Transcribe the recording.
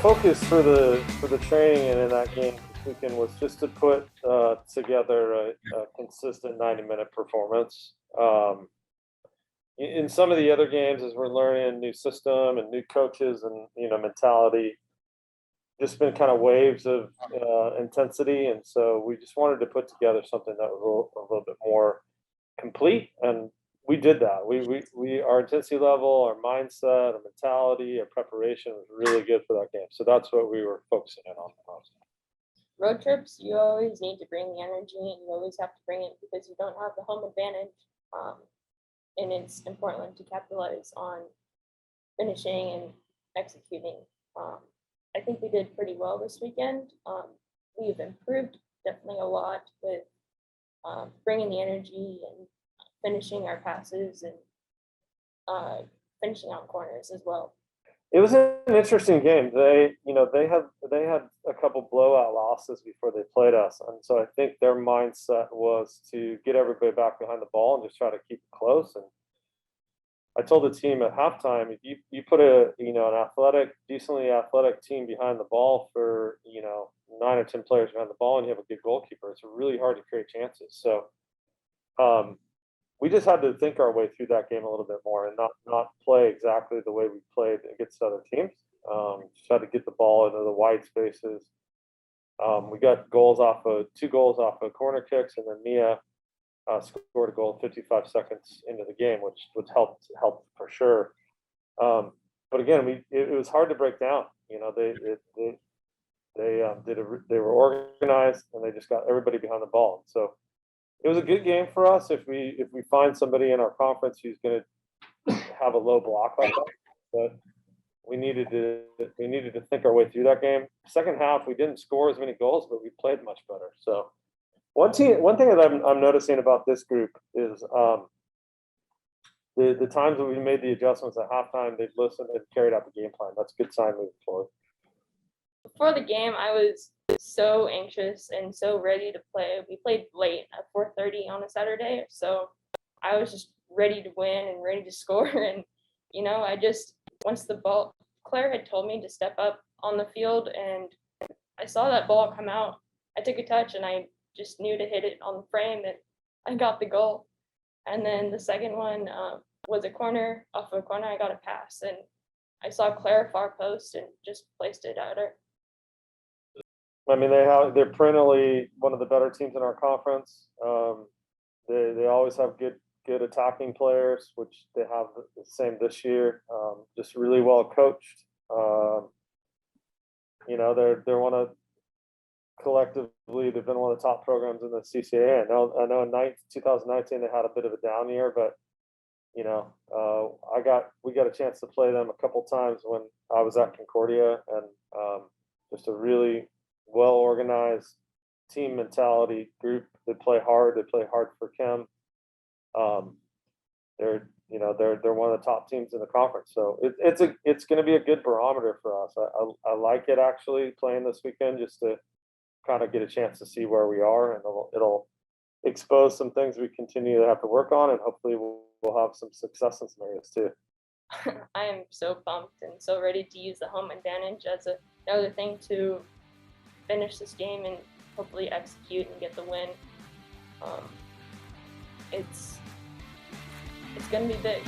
focus for the training and in that game this weekend was just to put together a consistent 90-minute performance. In some of the other games, as we're learning a new system and new coaches and mentality, just been kind of waves of intensity, and so we just wanted to put together something that was a little bit more complete, and we did that. We our intensity level, our mindset, our mentality, our preparation was really good for that game. So that's what we were focusing in on the most. Road trips, you always need to bring the energy, and you always have to bring it because you don't have the home advantage. And it's important to capitalize on finishing and executing. I think we did pretty well this weekend. We've improved definitely a lot with bringing the energy and finishing our passes and finishing on corners as well. It was an interesting game. They had a couple blowout losses before they played us, and so I think their mindset was to get everybody back behind the ball and just try to keep it close. And I told the team at halftime, if you put an decently athletic team behind the ball for 9 or 10 players behind the ball, and you have a good goalkeeper, it's really hard to create chances. So we just had to think our way through that game a little bit more and not play exactly the way we played against other teams. Just had to get the ball into the wide spaces. We got two goals off of corner kicks, and then Mia scored a goal 55 seconds into the game, which helped for sure. But again, it was hard to break down. They were organized, and they just got everybody behind the ball. So it was a good game for us if we find somebody in our conference who's going to have a low block like that. But we needed to think our way through that game. Second half, we didn't score as many goals, but we played much better. So one thing that I'm noticing about this group is the times that we made the adjustments at halftime, they've listened and carried out the game plan. That's a good sign moving forward. Before the game, I was so anxious and so ready to play. We played late at 4:30 on a Saturday, so I was just ready to win and ready to score. And once the ball, Claire had told me to step up on the field, and I saw that ball come out. I took a touch, and I just knew to hit it on the frame, and I got the goal. And then the second one was a corner. Off of a corner, I got a pass, and I saw Claire far post and just placed it at her. I mean, they're perennially one of the better teams in our conference. They always have good attacking players, which they have the same this year. Just really well coached. They're one of collectively they've been one of the top programs in the CCAA. I know in 2019 they had a bit of a down year, but we got a chance to play them a couple times when I was at Concordia, and just a really well-organized team mentality group. They play hard for Chem. They're one of the top teams in the conference, so it's going to be a good barometer for us. I like it actually playing this weekend just to kind of get a chance to see where we are, and it'll expose some things we continue to have to work on, and hopefully we'll have some success in some areas too. I am so pumped and so ready to use the home advantage as another thing to finish this game and hopefully execute and get the win. It's going to be big.